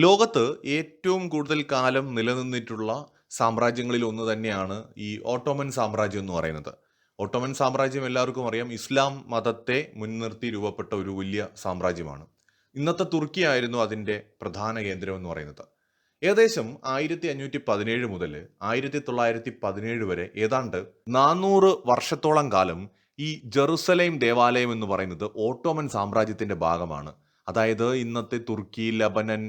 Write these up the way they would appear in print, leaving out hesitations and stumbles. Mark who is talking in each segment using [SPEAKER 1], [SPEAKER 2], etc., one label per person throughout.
[SPEAKER 1] ലോകത്ത് ഏറ്റവും കൂടുതൽ കാലം നിലനിന്നിട്ടുള്ള സാമ്രാജ്യങ്ങളിൽ ഒന്ന് തന്നെയാണ് ഈ ഓട്ടോമൻ സാമ്രാജ്യം എന്ന് പറയുന്നത്. ഓട്ടോമൻ സാമ്രാജ്യം എല്ലാവർക്കും അറിയാം, ഇസ്ലാം മതത്തെ മുൻനിർത്തി രൂപപ്പെട്ട ഒരു വലിയ സാമ്രാജ്യമാണ്. ഇന്നത്തെ തുർക്കി ആയിരുന്നു അതിൻ്റെ പ്രധാന കേന്ദ്രം എന്ന് പറയുന്നത്. ഏകദേശം 1517 മുതൽ 1917 വരെ ഏതാണ്ട് 400 വർഷത്തോളം കാലം ഈ ജെറുസലേം ദേവാലയം എന്ന് പറയുന്നത് ഓട്ടോമൻ സാമ്രാജ്യത്തിന്റെ ഭാഗമാണ്. അതായത് ഇന്നത്തെ തുർക്കി, ലബനൻ,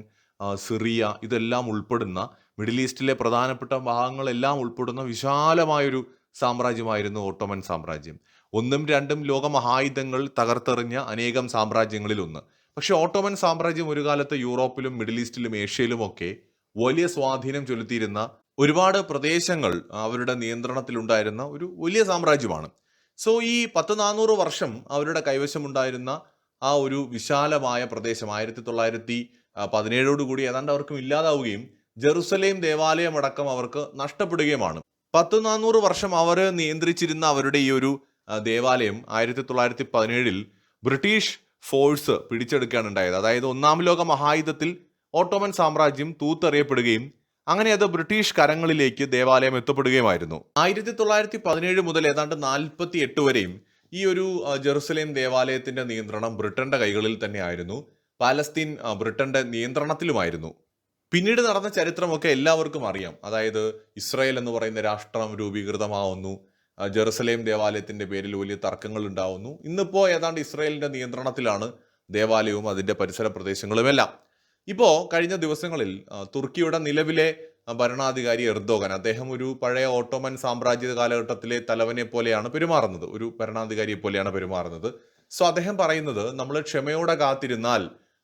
[SPEAKER 1] സിറിയ ഇതെല്ലാം ഉൾപ്പെടുന്ന മിഡിൽ ഈസ്റ്റിലെ പ്രധാനപ്പെട്ട ഭാഗങ്ങളെല്ലാം ഉൾപ്പെടുന്ന വിശാലമായൊരു സാമ്രാജ്യമായിരുന്നു ഓട്ടോമൻ സാമ്രാജ്യം. ഒന്നും രണ്ടും ലോകമഹായുധങ്ങൾ തകർത്തെറിഞ്ഞ അനേകം സാമ്രാജ്യങ്ങളിൽ ഒന്ന്. പക്ഷെ ഓട്ടോമൻ സാമ്രാജ്യം ഒരു കാലത്ത് യൂറോപ്പിലും മിഡിൽ ഈസ്റ്റിലും ഏഷ്യയിലും ഒക്കെ വലിയ സ്വാധീനം ചെലുത്തിയിരുന്ന ഒരുപാട് പ്രദേശങ്ങൾ അവരുടെ നിയന്ത്രണത്തിലുണ്ടായിരുന്ന ഒരു വലിയ സാമ്രാജ്യമാണ്. സോ ഈ 400 വർഷം അവരുടെ കൈവശമുണ്ടായിരുന്ന ആ ഒരു വിശാലമായ പ്രദേശം 1917 ഏതാണ്ട് അവർക്കും ഇല്ലാതാവുകയും ജെറുസലേം ദേവാലയം അടക്കം അവർക്ക് നഷ്ടപ്പെടുകയുമാണ്. 400 വർഷം അവർ നിയന്ത്രിച്ചിരുന്ന അവരുടെ ഈ ഒരു ദേവാലയം 1917 ബ്രിട്ടീഷ് ഫോഴ്സ് പിടിച്ചെടുക്കുകയാണ് ഉണ്ടായത്. അതായത് ഒന്നാം ലോക മഹായുദ്ധത്തിൽ ഓട്ടോമൻ സാമ്രാജ്യം തൂത്തെറിയപ്പെടുകയും അങ്ങനെ അത് ബ്രിട്ടീഷ് കരങ്ങളിലേക്ക് ദേവാലയം എത്തപ്പെടുകയുമായിരുന്നു. 1917 മുതൽ ഏതാണ്ട് 48 വരെയും ഈ ഒരു ജെറുസലേം ദേവാലയത്തിന്റെ നിയന്ത്രണം ബ്രിട്ടന്റെ കൈകളിൽ തന്നെ ആയിരുന്നു. പാലസ്തീൻ ബ്രിട്ടന്റെ നിയന്ത്രണത്തിലുമായിരുന്നു. പിന്നീട് നടന്ന ചരിത്രമൊക്കെ എല്ലാവർക്കും അറിയാം. അതായത് ഇസ്രായേൽ എന്ന് പറയുന്ന രാഷ്ട്രം രൂപീകൃതമാവുന്നു, ജെറുസലേം ദേവാലയത്തിന്റെ പേരിൽ വലിയ തർക്കങ്ങൾ ഉണ്ടാവുന്നു. ഇന്നിപ്പോ ഏതാണ്ട് ഇസ്രായേലിന്റെ നിയന്ത്രണത്തിലാണ് ദേവാലയവും അതിന്റെ പരിസര പ്രദേശങ്ങളുമെല്ലാം. ഇപ്പോൾ കഴിഞ്ഞ ദിവസങ്ങളിൽ തുർക്കിയുടെ നിലവിലെ ഭരണാധികാരി എർദോഗൻ, അദ്ദേഹം ഒരു പഴയ ഓട്ടോമൻ സാമ്രാജ്യ കാലഘട്ടത്തിലെ തലവനെ പോലെയാണ് പെരുമാറുന്നത്, ഒരു ഭരണാധികാരിയെ പോലെയാണ് പെരുമാറുന്നത്. സോ അദ്ദേഹം പറയുന്നത്, നമ്മൾ ക്ഷമയോടെ കാത്തിരുന്നാൽ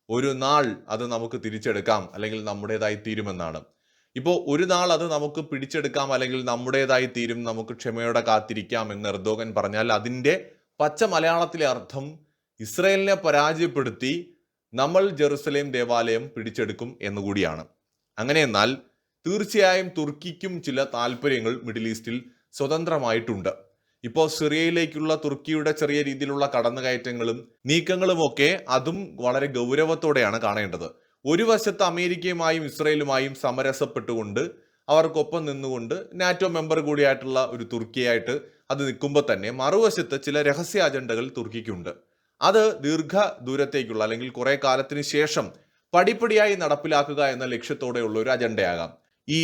[SPEAKER 1] ഒരു നാൾ അത് നമുക്ക് തിരിച്ചെടുക്കാം, അല്ലെങ്കിൽ നമ്മുടേതായി തീരുമെന്നാണ്. ഇപ്പോൾ ഒരു നാൾ അത് നമുക്ക് പിടിച്ചെടുക്കാം, അല്ലെങ്കിൽ നമ്മുടേതായി തീരും, നമുക്ക് ക്ഷമയോടെ കാത്തിരിക്കാം എന്ന് എർദോഗൻ പറഞ്ഞാൽ അതിൻ്റെ പച്ച മലയാളത്തിലെ അർത്ഥം ഇസ്രായേലിനെ പരാജയപ്പെടുത്തി നമ്മൾ ജെറുസലേം ദേവാലയം പിടിച്ചെടുക്കും എന്നുകൂടിയാണ്. അങ്ങനെയെന്നാൽ തീർച്ചയായും തുർക്കിക്കും ചില താല്പര്യങ്ങൾ മിഡിൽ ഈസ്റ്റിൽ സ്വതന്ത്രമായിട്ടുണ്ട്. ഇപ്പോൾ സിറിയയിലേക്കുള്ള തുർക്കിയുടെ ചെറിയ രീതിയിലുള്ള കടന്നുകയറ്റങ്ങളും നീക്കങ്ങളും ഒക്കെ അതും വളരെ ഗൗരവത്തോടെയാണ് കാണേണ്ടത്. ഒരു വശത്ത് അമേരിക്കയുമായും ഇസ്രയേലുമായും സമരസപ്പെട്ടുകൊണ്ട് അവർക്കൊപ്പം നിന്നുകൊണ്ട് നാറ്റോ മെമ്പർ കൂടിയായിട്ടുള്ള ഒരു തുർക്കിയായിട്ട് അത് നിൽക്കുമ്പോൾ തന്നെ മറുവശത്ത് ചില രഹസ്യ അജണ്ടകൾ തുർക്കിക്കുണ്ട്. അത് ദീർഘ ദൂരത്തേക്കുള്ള അല്ലെങ്കിൽ കുറെ കാലത്തിന് ശേഷം പടിപ്പടിയായി നടപ്പിലാക്കുക എന്ന ലക്ഷ്യത്തോടെയുള്ള ഒരു അജണ്ടയാകാം. ഈ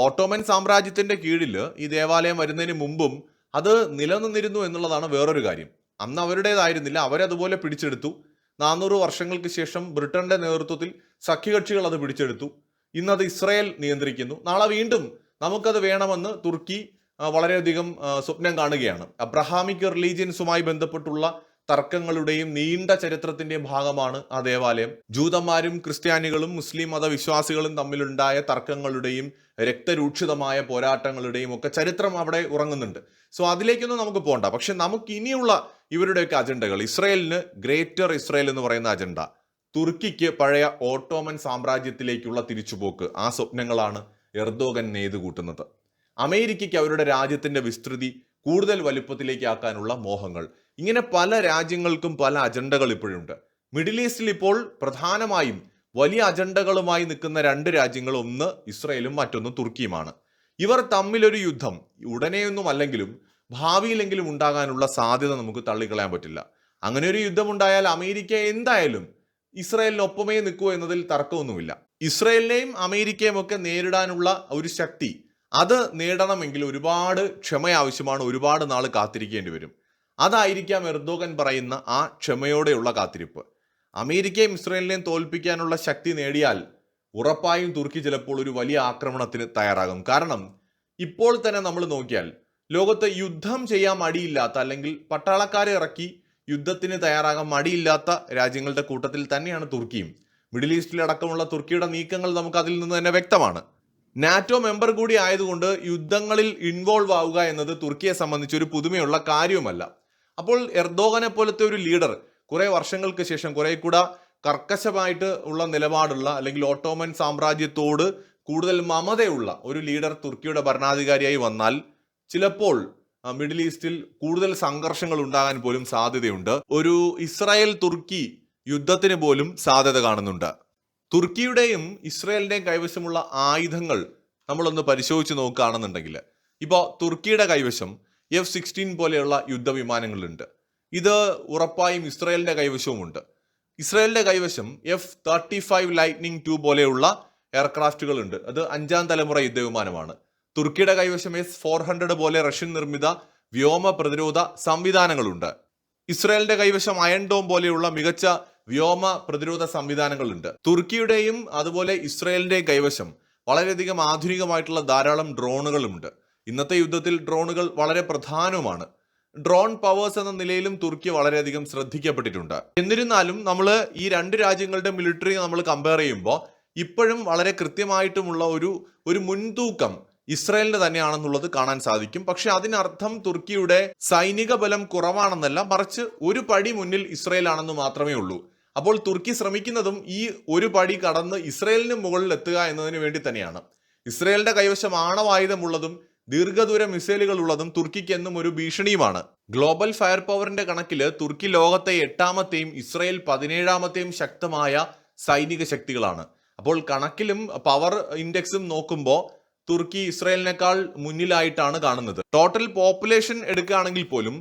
[SPEAKER 1] ഓട്ടോമൻ സാമ്രാജ്യത്തിന്റെ കീഴിൽ ഈ ദേവാലയം വരുന്നതിന് മുമ്പും അത് നിലനിന്നിരുന്നു എന്നുള്ളതാണ് വേറൊരു കാര്യം. അന്ന് അവരുടേതായിരുന്നില്ല, അവരതുപോലെ പിടിച്ചെടുത്തു. 400 വർഷങ്ങൾക്ക് ശേഷം ബ്രിട്ടന്റെ നേതൃത്വത്തിൽ സഖ്യകക്ഷികൾ അത് പിടിച്ചെടുത്തു. ഇന്നത് ഇസ്രായേൽ നിയന്ത്രിക്കുന്നു. നാളെ വീണ്ടും നമുക്കത് വേണമെന്ന് തുർക്കി വളരെയധികം സ്വപ്നം കാണുകയാണ്. അബ്രഹാമിക് റിലീജിയൻസുമായി ബന്ധപ്പെട്ടുള്ള തർക്കങ്ങളുടെയും നീണ്ട ചരിത്രത്തിന്റെയും ഭാഗമാണ് ആ ദേവാലയം. ജൂതന്മാരും ക്രിസ്ത്യാനികളും മുസ്ലിം മതവിശ്വാസികളും തമ്മിലുണ്ടായ തർക്കങ്ങളുടെയും രക്തരൂക്ഷിതമായ പോരാട്ടങ്ങളുടെയും ഒക്കെ ചരിത്രം അവിടെ ഉറങ്ങുന്നുണ്ട്. സോ അതിലേക്കൊന്നും നമുക്ക് പോകണ്ട. പക്ഷെ നമുക്ക് ഇനിയുള്ള ഇവരുടെയൊക്കെ അജണ്ടകൾ, ഇസ്രായേലിന് ഗ്രേറ്റർ ഇസ്രായേൽ എന്ന് പറയുന്ന അജണ്ട, തുർക്കിക്ക് പഴയ ഓട്ടോമൻ സാമ്രാജ്യത്തിലേക്കുള്ള തിരിച്ചുപോക്ക്, ആ സ്വപ്നങ്ങളാണ് എർദോഗൻ നെയ്തു കൂട്ടുന്നത്. അമേരിക്കയ്ക്ക് അവരുടെ രാജ്യത്തിന്റെ വിസ്തൃതി കൂടുതൽ വലുപ്പത്തിലേക്ക് ആക്കാനുള്ള മോഹങ്ങൾ, ഇങ്ങനെ പല രാജ്യങ്ങൾക്കും പല അജണ്ടകൾ ഇപ്പോഴുണ്ട്. മിഡിൽ ഈസ്റ്റിൽ ഇപ്പോൾ പ്രധാനമായും വലിയ അജണ്ടകളുമായി നിൽക്കുന്ന രണ്ട് രാജ്യങ്ങൾ, ഒന്ന് ഇസ്രായേലും മറ്റൊന്ന് തുർക്കിയുമാണ്. ഇവർ തമ്മിലൊരു യുദ്ധം ഉടനെയൊന്നും അല്ലെങ്കിലും ഭാവിയിലെങ്കിലും ഉണ്ടാകാനുള്ള സാധ്യത നമുക്ക് തള്ളിക്കളയാൻ പറ്റില്ല. അങ്ങനെ ഒരു യുദ്ധം ഉണ്ടായാൽ അമേരിക്ക എന്തായാലും ഇസ്രായേലിനൊപ്പമേ നിൽക്കൂ എന്നതിൽ തർക്കമൊന്നുമില്ല. ഇസ്രായേലിനെയും അമേരിക്കയും ഒക്കെ നേരിടാനുള്ള ഒരു ശക്തി, അത് നേടണമെങ്കിൽ ഒരുപാട് ക്ഷമ ആവശ്യമാണ്, ഒരുപാട് നാൾ കാത്തിരിക്കേണ്ടി വരും. അതായിരിക്കാം എർദോഗൻ പറയുന്ന ആ ക്ഷമയോടെയുള്ള കാത്തിരിപ്പ്. അമേരിക്കയും ഇസ്രായേലിനെയും തോൽപ്പിക്കാനുള്ള ശക്തി നേടിയാൽ ഉറപ്പായും തുർക്കി ചിലപ്പോൾ ഒരു വലിയ ആക്രമണത്തിന് തയ്യാറാകും. കാരണം ഇപ്പോൾ തന്നെ നമ്മൾ നോക്കിയാൽ ലോകത്ത് യുദ്ധം ചെയ്യാൻ മടിയില്ലാത്ത, അല്ലെങ്കിൽ പട്ടാളക്കാരെ ഇറക്കി യുദ്ധത്തിന് തയ്യാറാകാൻ മടിയില്ലാത്ത രാജ്യങ്ങളുടെ കൂട്ടത്തിൽ തന്നെയാണ് തുർക്കിയും. മിഡിൽ ഈസ്റ്റിലടക്കമുള്ള തുർക്കിയുടെ നീക്കങ്ങൾ നമുക്ക് അതിൽ നിന്ന് തന്നെ വ്യക്തമാണ്. നാറ്റോ മെമ്പർ കൂടി ആയതുകൊണ്ട് യുദ്ധങ്ങളിൽ ഇൻവോൾവ് ആവുക എന്നത് തുർക്കിയെ സംബന്ധിച്ച് ഒരു പുതുമയുള്ള കാര്യവുമല്ല. അപ്പോൾ എർദോഗനെ പോലത്തെ ഒരു ലീഡർ കുറെ വർഷങ്ങൾക്ക് ശേഷം കുറെ കൂടെ കർക്കശമായിട്ട് ഉള്ള നിലപാടുള്ള, അല്ലെങ്കിൽ ഓട്ടോമൻ സാമ്രാജ്യത്തോട് കൂടുതൽ മമതയുള്ള ഒരു ലീഡർ തുർക്കിയുടെ ഭരണാധികാരിയായി വന്നാൽ ചിലപ്പോൾ മിഡിൽ ഈസ്റ്റിൽ കൂടുതൽ സംഘർഷങ്ങൾ ഉണ്ടാകാൻ പോലും സാധ്യതയുണ്ട്. ഒരു ഇസ്രായേൽ തുർക്കി യുദ്ധത്തിന് പോലും സാധ്യത കാണുന്നുണ്ട്. തുർക്കിയുടെയും ഇസ്രയേലിന്റെയും കൈവശമുള്ള ആയുധങ്ങൾ നമ്മളൊന്ന് പരിശോധിച്ച് നോക്കുകയാണെന്നുണ്ടെങ്കിൽ ഇപ്പോൾ തുർക്കിയുടെ കൈവശം F-16 പോലെയുള്ള യുദ്ധവിമാനങ്ങളുണ്ട്. ഇത് ഉറപ്പായും ഇസ്രയേലിന്റെ കൈവശവുമുണ്ട്. ഇസ്രയേലിന്റെ കൈവശം F-35 ലൈറ്റ്നിങ് 2 പോലെയുള്ള എയർക്രാഫ്റ്റുകളുണ്ട്. അത് 5ാം തലമുറ യുദ്ധവിമാനമാണ്. തുർക്കിയുടെ കൈവശം S-400 പോലെ റഷ്യൻ നിർമ്മിത വ്യോമ പ്രതിരോധ സംവിധാനങ്ങളുണ്ട്. ഇസ്രയേലിന്റെ കൈവശം അയൺ ഡോം പോലെയുള്ള മികച്ച വ്യോമ പ്രതിരോധ സംവിധാനങ്ങളുണ്ട്. തുർക്കിയുടെയും അതുപോലെ ഇസ്രയേലിന്റെയും കൈവശം വളരെയധികം ആധുനികമായിട്ടുള്ള ധാരാളം ഡ്രോണുകളുമുണ്ട്. ഇന്നത്തെ യുദ്ധത്തിൽ ഡ്രോണുകൾ വളരെ പ്രധാനവുമാണ്. ഡ്രോൺ പവേഴ്സ് എന്ന നിലയിലും തുർക്കി വളരെയധികം ശ്രദ്ധിക്കപ്പെട്ടിട്ടുണ്ട്. എന്നിരുന്നാലും നമ്മൾ ഈ രണ്ട് രാജ്യങ്ങളുടെ മിലിറ്ററി നമ്മൾ കമ്പയർ ചെയ്യുമ്പോൾ ഇപ്പോഴും വളരെ കൃത്യമായിട്ടുമുള്ള ഒരു മുൻതൂക്കം ഇസ്രയേലിന് തന്നെയാണെന്നുള്ളത് കാണാൻ സാധിക്കും. പക്ഷെ അതിനർത്ഥം തുർക്കിയുടെ സൈനിക ബലം കുറവാണെന്നല്ല, മറിച്ച് ഒരു പടി മുന്നിൽ ഇസ്രയേൽ ആണെന്ന് മാത്രമേ ഉള്ളൂ. അപ്പോൾ തുർക്കി ശ്രമിക്കുന്നതും ഈ ഒരു പടി കടന്ന് ഇസ്രയേലിന് മുകളിൽ എത്തുക എന്നതിന് വേണ്ടി തന്നെയാണ്. ഇസ്രയേലിന്റെ കൈവശം ആണവായുധമുള്ളതും ദീർഘദൂര മിസൈലുകൾ ഉള്ളതും തുർക്കിക്ക് എന്നും ഒരു ഭീഷണിയുമാണ്. ഗ്ലോബൽ ഫയർ പവറിന്റെ കണക്കില് തുർക്കി ലോകത്തെ 8ാമത്തെയും ഇസ്രയേൽ 17ാമത്തെയും ശക്തമായ സൈനിക ശക്തികളാണ്. അപ്പോൾ കണക്കിലും പവർ ഇൻഡെക്സും നോക്കുമ്പോൾ തുർക്കി ഇസ്രയേലിനേക്കാൾ മുന്നിലായിട്ടാണ് കാണുന്നത്. ടോട്ടൽ പോപ്പുലേഷൻ എടുക്കുകയാണെങ്കിൽ പോലും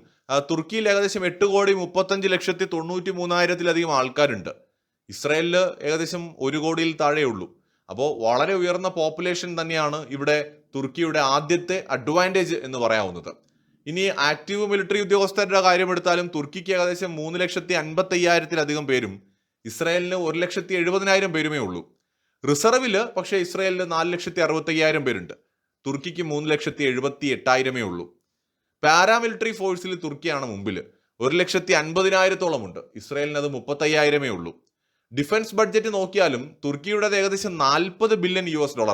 [SPEAKER 1] തുർക്കിയിൽ ഏകദേശം 8,93,93,000 ആൾക്കാരുണ്ട്. ഇസ്രയേലിൽ ഏകദേശം 1 കോടിയിൽ താഴെയുള്ളൂ. അപ്പോൾ വളരെ ഉയർന്ന പോപ്പുലേഷൻ തന്നെയാണ് ഇവിടെ തുർക്കിയുടെ ആദ്യത്തെ അഡ്വാൻറ്റേജ് എന്ന് പറയാവുന്നത്. ഇനി ആക്റ്റീവ് മിലിറ്ററി ഉദ്യോഗസ്ഥരുടെ കാര്യമെടുത്താലും തുർക്കിക്ക് ഏകദേശം 3,55,000 പേരും ഇസ്രയേലിന് 1,70,000 പേരുമേ ഉള്ളൂ. റിസർവില് പക്ഷേ ഇസ്രയേലിന് 4,65,000 പേരുണ്ട്. തുർക്കിക്ക് 3,78,000 ഉള്ളൂ. പാരാമിലിറ്ററി ഫോഴ്സിൽ തുർക്കിയാണ് മുമ്പിൽ. 1,50,000 ഉണ്ട്. ഇസ്രയേലിന് അത് 35,000 ഉള്ളൂ. ഡിഫൻസ് ബഡ്ജറ്റ് നോക്കിയാലും തുർക്കിയുടേത് ഏകദേശം $40 ബില്യൺ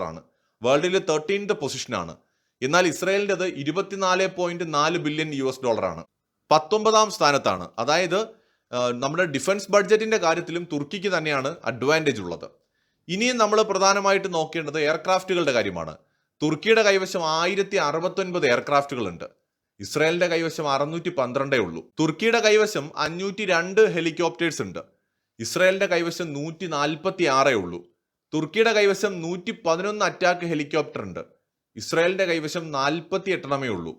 [SPEAKER 1] ആണ്. വേൾഡിൽ 13th പൊസിഷനാണ്. എന്നാൽ ഇസ്രയേലിൻ്റെത് $24.4 ബില്യൺ ആണ്. 19ാം സ്ഥാനത്താണ്. അതായത് നമ്മുടെ ഡിഫൻസ് ബഡ്ജറ്റിന്റെ കാര്യത്തിലും തുർക്കിക്ക് തന്നെയാണ് അഡ്വാൻറ്റേജ് ഉള്ളത്. ഇനിയും നമ്മൾ പ്രധാനമായിട്ട് നോക്കേണ്ടത് എയർക്രാഫ്റ്റുകളുടെ കാര്യമാണ്. തുർക്കിയുടെ കൈവശം 1069 എയർക്രാഫ്റ്റുകളുണ്ട്. ഇസ്രായേലിന്റെ കൈവശം 612 ഉള്ളൂ. തുർക്കിയുടെ കൈവശം 502 ഹെലികോപ്റ്റേഴ്സ് ഉണ്ട്. ഇസ്രായേലിന്റെ കൈവശം 146 ഉള്ളൂ. തുർക്കിയുടെ കൈവശം 111 അറ്റാക്ക് ഹെലികോപ്റ്റർ ഉണ്ട്. ഇസ്രായേലിന്റെ കൈവശം 48 ഉള്ളൂ.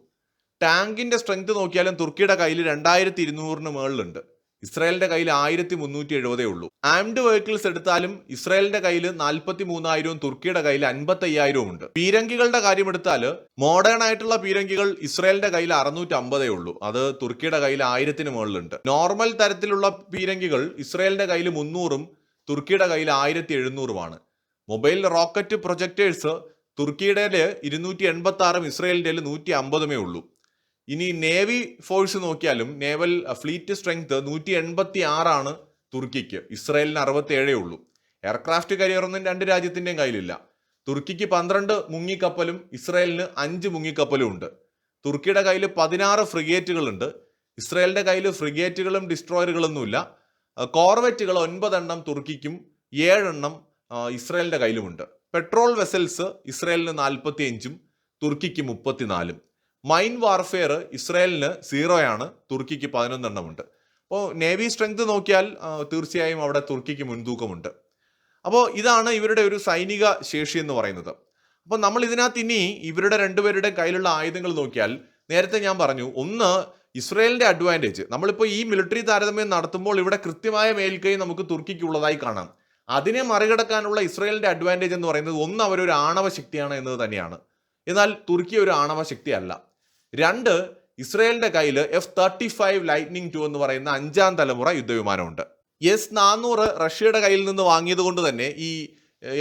[SPEAKER 1] ടാങ്കിന്റെ സ്ട്രെങ്ത് നോക്കിയാലും തുർക്കിയുടെ കയ്യിൽ 2200 മുകളിലുണ്ട്. ഇസ്രായേലിന്റെ കയ്യിൽ 1370 ഉള്ളൂ. ആംഡ് വെഹിക്കിൾസ് എടുത്താലും ഇസ്രായേലിന്റെ കയ്യിൽ 43,000 തുർക്കിയുടെ കയ്യിൽ 55,000 ഉണ്ട്. പീരങ്കികളുടെ കാര്യം എടുത്താൽ മോഡേൺ ആയിട്ടുള്ള പീരങ്കികൾ ഇസ്രായേലിന്റെ കയ്യിൽ 650 ഉള്ളൂ. അത് തുർക്കിയുടെ കയ്യിൽ 1000 മുകളിലുണ്ട്. നോർമൽ തരത്തിലുള്ള പീരങ്കികൾ ഇസ്രായേലിന്റെ കയ്യിൽ 300ഉം തുർക്കിയുടെ കയ്യിൽ 1700ഉമാണ്. മൊബൈൽ റോക്കറ്റ് പ്രൊജക്ടേഴ്സ് തുർക്കിയുടെ 286ഉം ഇസ്രായേലിന്റെ 150 ഉള്ളൂ. ഇനി നേവി ഫോഴ്സ് നോക്കിയാലും നേവൽ ഫ്ലീറ്റ് സ്ട്രെങ്ത് 186 തുർക്കിക്ക്, ഇസ്രായേലിന് 67 ഉള്ളൂ. എയർക്രാഫ്റ്റ് കരിയറൊന്നും രണ്ട് രാജ്യത്തിന്റെയും കയ്യിലില്ല. തുർക്കിക്ക് 12 മുങ്ങിക്കപ്പലും ഇസ്രായേലിന് 5 മുങ്ങിക്കപ്പലും ഉണ്ട്. തുർക്കിയുടെ കയ്യിൽ 16 ഫ്രിഗേറ്റുകളുണ്ട്. ഇസ്രായേലിന്റെ കയ്യിൽ ഫ്രിഗേറ്റുകളും ഡിസ്ട്രോയറുകളൊന്നുമില്ല. കോർവെറ്റുകൾ 9 തുർക്കിക്കും 7 ഇസ്രായേലിന്റെ കയ്യിലുമുണ്ട്. പെട്രോൾ വെസൽസ് ഇസ്രായേലിന് 45ഉം തുർക്കിക്ക് 34ഉം. മൈൻ വാർഫെയർ ഇസ്രായേലിന് 0 തുർക്കിക്ക് 11 ഉണ്ട്. അപ്പോൾ നേവി സ്ട്രെങ്ത് നോക്കിയാൽ തീർച്ചയായും അവിടെ തുർക്കിക്ക് മുൻതൂക്കമുണ്ട്. അപ്പോൾ ഇതാണ് ഇവരുടെ ഒരു സൈനിക ശേഷി എന്ന് പറയുന്നത്. അപ്പോൾ നമ്മൾ ഇതിനകത്ത് ഇനി ഇവരുടെ രണ്ടുപേരുടെ കയ്യിലുള്ള ആയുധങ്ങൾ നോക്കിയാൽ നേരത്തെ ഞാൻ പറഞ്ഞു, ഒന്ന് ഇസ്രായേലിന്റെ അഡ്വാൻറ്റേജ്. നമ്മളിപ്പോൾ ഈ മിലിറ്ററി താരതമ്യം നടത്തുമ്പോൾ ഇവിടെ കൃത്യമായ മേൽക്കൈ നമുക്ക് തുർക്കിക്കുള്ളതായി കാണാം. അതിനെ മറികടക്കാനുള്ള ഇസ്രായേലിന്റെ അഡ്വാൻറ്റേജ് എന്ന് പറയുന്നത് ഒന്ന്, അവരൊരു ആണവ ശക്തിയാണ് എന്നത് തന്നെയാണ്. എന്നാൽ തുർക്കി ഒരു ആണവ ശക്തിയല്ല. 2, ഇസ്രായേലിന്റെ കയ്യിൽ F-35 ലൈറ്റ്നിങ് 2 എന്ന് പറയുന്ന 5ാം തലമുറ യുദ്ധവിമാനമുണ്ട്. S-400 റഷ്യയുടെ കയ്യിൽ നിന്ന് വാങ്ങിയത് കൊണ്ട് തന്നെ ഈ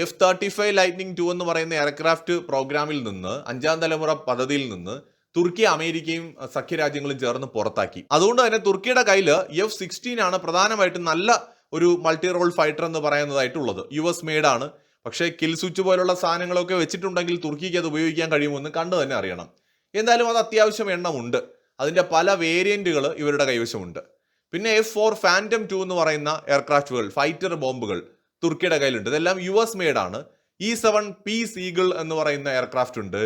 [SPEAKER 1] F-35 ലൈറ്റ്നിങ് 2 എന്ന് പറയുന്ന എയർക്രാഫ്റ്റ് പ്രോഗ്രാമിൽ നിന്ന്, 5ാം തലമുറ പദ്ധതിയിൽ നിന്ന് തുർക്കി അമേരിക്കയും സഖ്യരാജ്യങ്ങളും ചേർന്ന് പുറത്താക്കി. അതുകൊണ്ട് തന്നെ തുർക്കിയുടെ കയ്യിൽ F-16 പ്രധാനമായിട്ടും നല്ല ഒരു മൾട്ടി റോൾ ഫൈറ്റർ എന്ന് പറയുന്നതായിട്ടുള്ളത്. US മെയ്ഡ് ആണ്. പക്ഷേ കിൽ സ്വിച്ച് പോലുള്ള സാധനങ്ങളൊക്കെ വെച്ചിട്ടുണ്ടെങ്കിൽ തുർക്കിക്ക് അത് ഉപയോഗിക്കാൻ കഴിയുമെന്ന് കണ്ടു തന്നെ അറിയണം. എന്തായാലും അത് അത്യാവശ്യം എണ്ണമുണ്ട്. അതിൻ്റെ പല വേരിയന്റുകൾ ഇവരുടെ കൈവശമുണ്ട്. പിന്നെ F-4 ഫാൻറ്റം 2 എന്ന് പറയുന്ന എയർക്രാഫ്റ്റുകൾ, ഫൈറ്റർ ബോംബുകൾ തുർക്കിയുടെ കയ്യിലുണ്ട്. ഇതെല്ലാം US മെയ്ഡ് ആണ്. E-7 പീസ് ഈഗിൾ എന്ന് പറയുന്ന എയർക്രാഫ്റ്റ് ഉണ്ട്.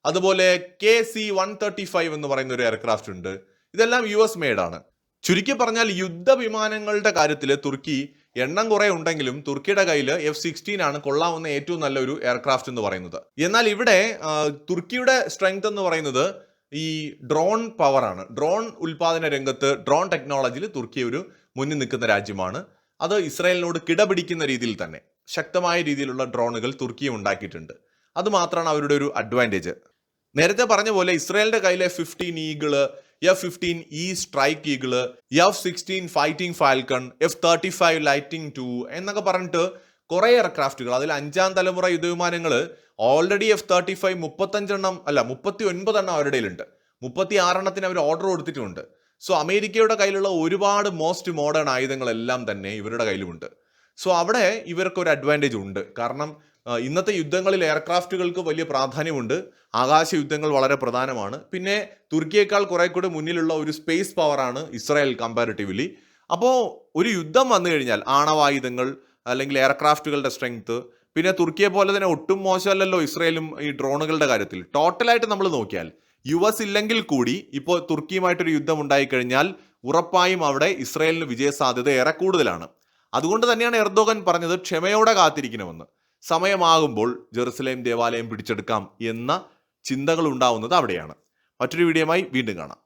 [SPEAKER 1] അതുപോലെ KC-135 എന്ന് പറയുന്ന ഒരു എയർക്രാഫ്റ്റ് ഉണ്ട്. ഇതെല്ലാം US മെയ്ഡ് ആണ്. ചുരുക്കി പറഞ്ഞാൽ യുദ്ധവിമാനങ്ങളുടെ കാര്യത്തിൽ തുർക്കി എണ്ണം കുറെ ഉണ്ടെങ്കിലും തുർക്കിയുടെ കയ്യിൽ F-16 ആണ് കൊള്ളാവുന്ന ഏറ്റവും നല്ലൊരു എയർക്രാഫ്റ്റ് എന്ന് പറയുന്നത്. എന്നാൽ ഇവിടെ തുർക്കിയുടെ സ്ട്രെങ്ത് എന്ന് പറയുന്നത് ഈ ഡ്രോൺ പവറാണ്. ഡ്രോൺ ഉൽപാദന രംഗത്ത്, ഡ്രോൺ ടെക്നോളജിയിൽ തുർക്കി ഒരു മുന്നിൽ നിൽക്കുന്ന രാജ്യമാണ്. അത് ഇസ്രായേലിനോട് കിടപിടിക്കുന്ന രീതിയിൽ തന്നെ ശക്തമായ രീതിയിലുള്ള ഡ്രോണുകൾ തുർക്കിയും ഉണ്ടാക്കിയിട്ടുണ്ട്. അത് മാത്രമാണ് അവരുടെ ഒരു അഡ്വാൻറ്റേജ്. നേരത്തെ പറഞ്ഞ പോലെ ഇസ്രായേലിന്റെ കയ്യിലെ F-15 eagle, F-15E strike eagle, F-16 fighting falcon, F-35 lighting 2 എന്നൊക്കെ പറഞ്ഞിട്ട് കുറെ എയർക്രാഫ്റ്റുകൾ, അതിൽ 5ാം തലമുറ യുദ്ധവിമാനങ്ങൾ ഓൾറെഡി F-35 39 എണ്ണം അവരുടെ കയ്യിലുണ്ട്. 36 എണ്ണത്തിന് അവർ ഓർഡർ കൊടുത്തിട്ടുമുണ്ട്. സോ അമേരിക്കയുടെ കയ്യിലുള്ള ഒരുപാട് മോസ്റ്റ് മോഡേൺ ആയുധങ്ങളെല്ലാം തന്നെ ഇവരുടെ കയ്യിലുമുണ്ട്. സോ അവിടെ ഇവർക്ക് ഒരു അഡ്വാൻറ്റേജ് ഉണ്ട്. കാരണം ഇന്നത്തെ യുദ്ധങ്ങളിൽ എയർക്രാഫ്റ്റുകൾക്ക് വലിയ പ്രാധാന്യമുണ്ട്. ആകാശ യുദ്ധങ്ങൾ വളരെ പ്രധാനമാണ്. പിന്നെ തുർക്കിയേക്കാൾ കുറെ കൂടി മുന്നിലുള്ള ഒരു സ്പേസ് പവറാണ് ഇസ്രായേൽ കമ്പാരിറ്റീവ്ലി. അപ്പോൾ ഒരു യുദ്ധം വന്നു കഴിഞ്ഞാൽ ആണവായുധങ്ങൾ അല്ലെങ്കിൽ എയർക്രാഫ്റ്റുകളുടെ സ്ട്രെങ്ത്, പിന്നെ തുർക്കിയെ പോലെ തന്നെ ഒട്ടും മോശമല്ലല്ലോ ഇസ്രായേലും ഈ ഡ്രോണുകളുടെ കാര്യത്തിൽ. ടോട്ടലായിട്ട് നമ്മൾ നോക്കിയാൽ US ഇല്ലെങ്കിൽ കൂടി ഇപ്പോൾ തുർക്കിയുമായിട്ടൊരു യുദ്ധം ഉണ്ടായിക്കഴിഞ്ഞാൽ ഉറപ്പായും അവിടെ ഇസ്രായേലിന് വിജയസാധ്യത ഏറെ കൂടുതലാണ്. അതുകൊണ്ട് തന്നെയാണ് എർദോഗൻ പറഞ്ഞത് ക്ഷമയോടെ കാത്തിരിക്കണമെന്ന്. സമയമാകുമ്പോൾ ജെറുസലേം ദേവാലയം പിടിച്ചെടുക്കാം എന്ന ചിന്തകൾ ഉണ്ടാവുന്നത് അവിടെയാണ്. മറ്റൊരു വീഡിയോയുമായി വീണ്ടും കാണാം.